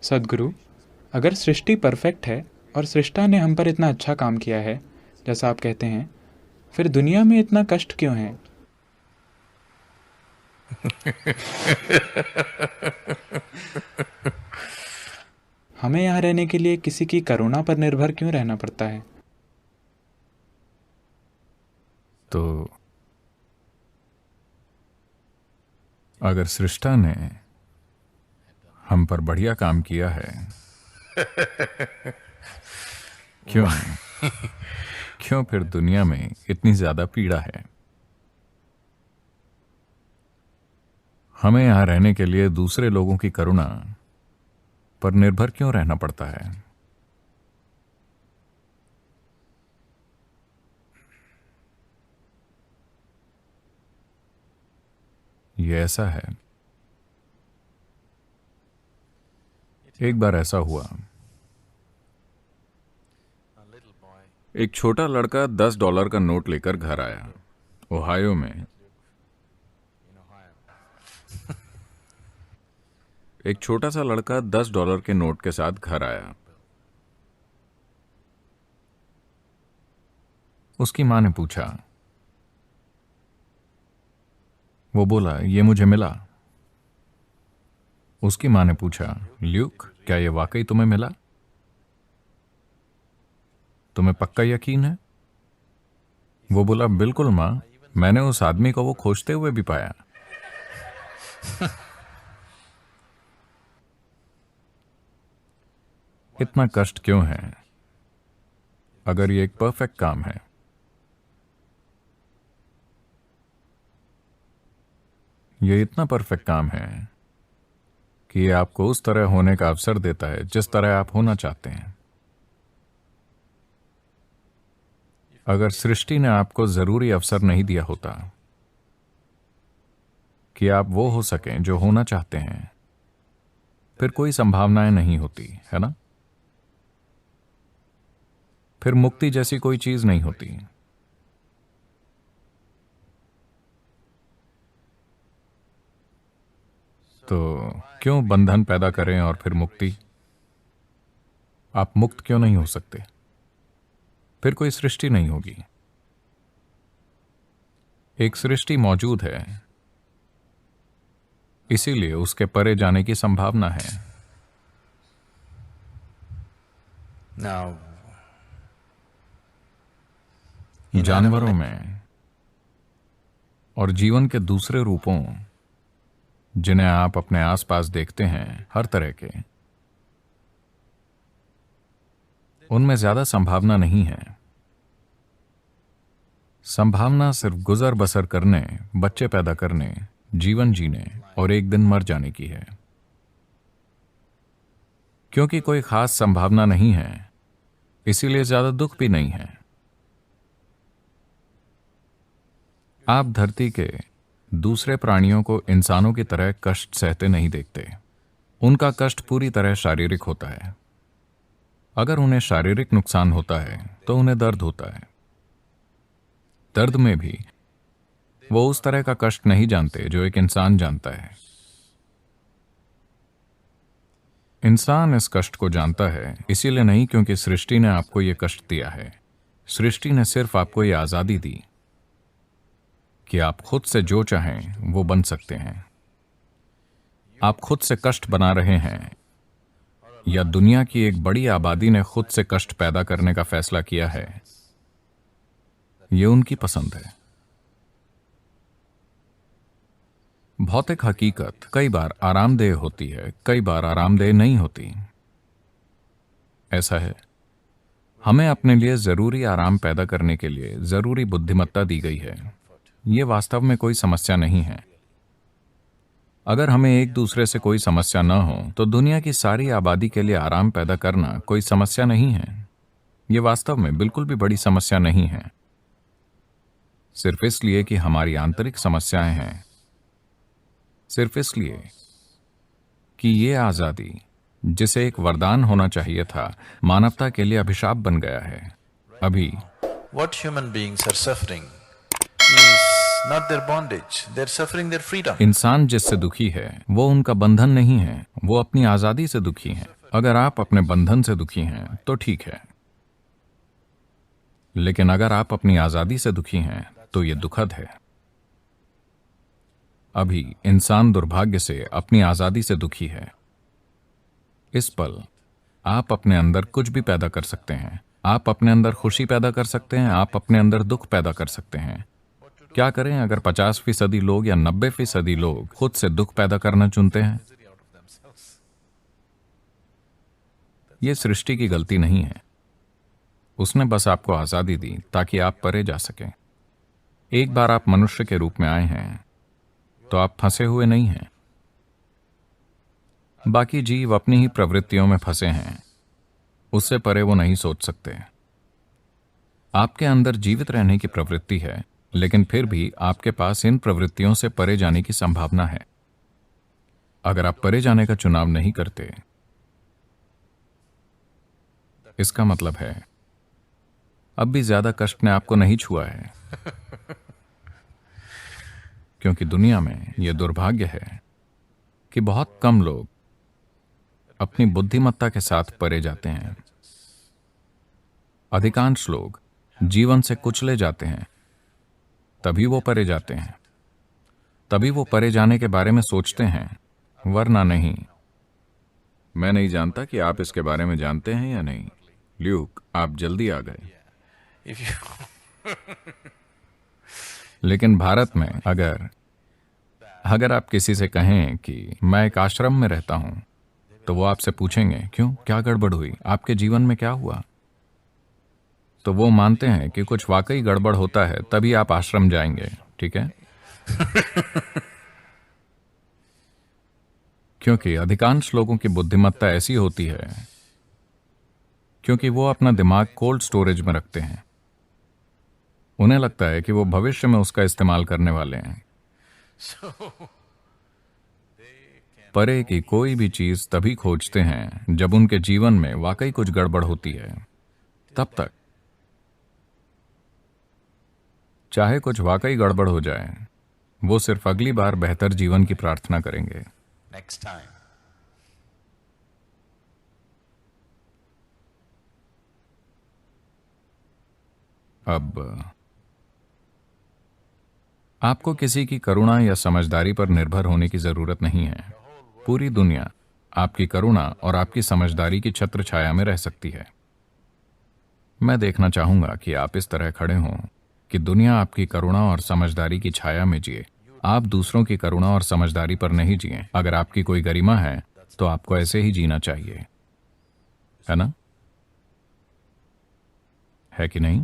सद्गुरु, अगर सृष्टि परफेक्ट है और सृष्टा ने हम पर इतना अच्छा काम किया है, जैसा आप कहते हैं, फिर दुनिया में इतना कष्ट क्यों है? हमें यहाँ रहने के लिए किसी की करुणा पर निर्भर क्यों रहना पड़ता है? तो अगर सृष्टा ने हम पर बढ़िया काम किया है, क्यों क्यों फिर दुनिया में इतनी ज्यादा पीड़ा है? हमें यहां रहने के लिए दूसरे लोगों की करुणा पर निर्भर क्यों रहना पड़ता है? ये ऐसा है, एक बार ऐसा हुआ, एक छोटा लड़का $10 का नोट लेकर घर आया। ओहायो में एक छोटा सा लड़का $10 के नोट के साथ घर आया। उसकी मां ने पूछा, वो बोला, ये मुझे मिला। उसकी मां ने पूछा, ल्यूक, क्या ये वाकई तुम्हें मिला? तुम्हें पक्का यकीन है? वो बोला, बिल्कुल मां, मैंने उस आदमी को वो खोजते हुए भी पाया। इतना कष्ट क्यों है अगर ये एक परफेक्ट काम है? ये इतना परफेक्ट काम है कि ये आपको उस तरह होने का अवसर देता है जिस तरह आप होना चाहते हैं। अगर सृष्टि ने आपको जरूरी अवसर नहीं दिया होता कि आप वो हो सकें जो होना चाहते हैं, फिर कोई संभावनाएं नहीं होती, है ना? फिर मुक्ति जैसी कोई चीज नहीं होती। तो क्यों बंधन पैदा करें और फिर मुक्ति? आप मुक्त क्यों नहीं हो सकते? फिर कोई सृष्टि नहीं होगी। एक सृष्टि मौजूद है, इसीलिए उसके परे जाने की संभावना है। Now, जानवरों में और जीवन के दूसरे रूपों जिन्हें आप अपने आसपास देखते हैं, हर तरह के, उनमें ज्यादा संभावना नहीं है। संभावना सिर्फ गुजर बसर करने, बच्चे पैदा करने, जीवन जीने और एक दिन मर जाने की है। क्योंकि कोई खास संभावना नहीं है, इसीलिए ज्यादा दुख भी नहीं है। आप धरती के दूसरे प्राणियों को इंसानों की तरह कष्ट सहते नहीं देखते। उनका कष्ट पूरी तरह शारीरिक होता है। अगर उन्हें शारीरिक नुकसान होता है तो उन्हें दर्द होता है। दर्द में भी वो उस तरह का कष्ट नहीं जानते जो एक इंसान जानता है। इंसान इस कष्ट को जानता है इसीलिए नहीं क्योंकि सृष्टि ने आपको ये कष्ट दिया है। सृष्टि ने सिर्फ आपको ये आजादी दी कि आप खुद से जो चाहें वो बन सकते हैं। आप खुद से कष्ट बना रहे हैं या दुनिया की एक बड़ी आबादी ने खुद से कष्ट पैदा करने का फैसला किया है, ये उनकी पसंद है। भौतिक हकीकत कई बार आरामदेह होती है, कई बार आरामदेह नहीं होती। ऐसा है, हमें अपने लिए जरूरी आराम पैदा करने के लिए जरूरी बुद्धिमत्ता दी गई है। ये वास्तव में कोई समस्या नहीं है। अगर हमें एक दूसरे से कोई समस्या न हो तो दुनिया की सारी आबादी के लिए आराम पैदा करना कोई समस्या नहीं है। ये वास्तव में बिल्कुल भी बड़ी समस्या नहीं है, सिर्फ इसलिए कि हमारी आंतरिक समस्याएं हैं, सिर्फ इसलिए कि ये आजादी, जिसे एक वरदान होना चाहिए था, मानवता के लिए अभिशाप बन गया है। अभी what human beings are suffering is not their bondage. They're suffering their freedom. इंसान जिससे दुखी है वो उनका बंधन नहीं है, वो अपनी आजादी से दुखी हैं। अगर आप अपने बंधन से दुखी हैं तो ठीक है, लेकिन अगर आप अपनी आजादी से दुखी हैं तो यह दुखद है। अभी इंसान दुर्भाग्य से अपनी आजादी से दुखी है। इस पल आप अपने अंदर कुछ भी पैदा कर सकते हैं। आप अपने अंदर खुशी पैदा कर सकते हैं, आप अपने अंदर दुख पैदा कर सकते हैं। क्या करें अगर 50% लोग या 90% लोग खुद से दुख पैदा करना चुनते हैं? यह सृष्टि की गलती नहीं है। उसने बस आपको आजादी दी ताकि आप परे जा सकें। एक बार आप मनुष्य के रूप में आए हैं तो आप फंसे हुए नहीं हैं। बाकी जीव अपनी ही प्रवृत्तियों में फंसे हैं, उससे परे वो नहीं सोच सकते। आपके अंदर जीवित रहने की प्रवृत्ति है, लेकिन फिर भी आपके पास इन प्रवृत्तियों से परे जाने की संभावना है। अगर आप परे जाने का चुनाव नहीं करते, इसका मतलब है अब भी ज्यादा कष्ट ने आपको नहीं छुआ है, क्योंकि दुनिया में यह दुर्भाग्य है कि बहुत कम लोग अपनी बुद्धिमत्ता के साथ परे जाते हैं। अधिकांश लोग जीवन से कुचले जाते हैं, तभी वो परे जाते हैं, तभी वो परे जाने के बारे में सोचते हैं, वरना नहीं। मैं नहीं जानता कि आप इसके बारे में जानते हैं या नहीं। ल्यूक, आप जल्दी आ गए। If you लेकिन भारत में अगर आप किसी से कहें कि मैं एक आश्रम में रहता हूं, तो वो आपसे पूछेंगे क्यों, क्या गड़बड़ हुई, आपके जीवन में क्या हुआ? तो वो मानते हैं कि कुछ वाकई गड़बड़ होता है तभी आप आश्रम जाएंगे, ठीक है? क्योंकि अधिकांश लोगों की बुद्धिमत्ता ऐसी होती है क्योंकि वो अपना दिमाग कोल्ड स्टोरेज में रखते हैं। उन्हें लगता है कि वो भविष्य में उसका इस्तेमाल करने वाले हैं। परे की कोई भी चीज तभी खोजते हैं जब उनके जीवन में वाकई कुछ गड़बड़ होती है। तब तक चाहे कुछ वाकई गड़बड़ हो जाए, वो सिर्फ अगली बार बेहतर जीवन की प्रार्थना करेंगे। next time. अब आपको किसी की करुणा या समझदारी पर निर्भर होने की जरूरत नहीं है। पूरी दुनिया आपकी करुणा और आपकी समझदारी की छत्र छाया में रह सकती है। मैं देखना चाहूंगा कि आप इस तरह खड़े हों कि दुनिया आपकी करुणा और समझदारी की छाया में जिए। आप दूसरों की करुणा और समझदारी पर नहीं जिए। अगर आपकी कोई गरिमा है तो आपको ऐसे ही जीना चाहिए, है ना? है कि नहीं?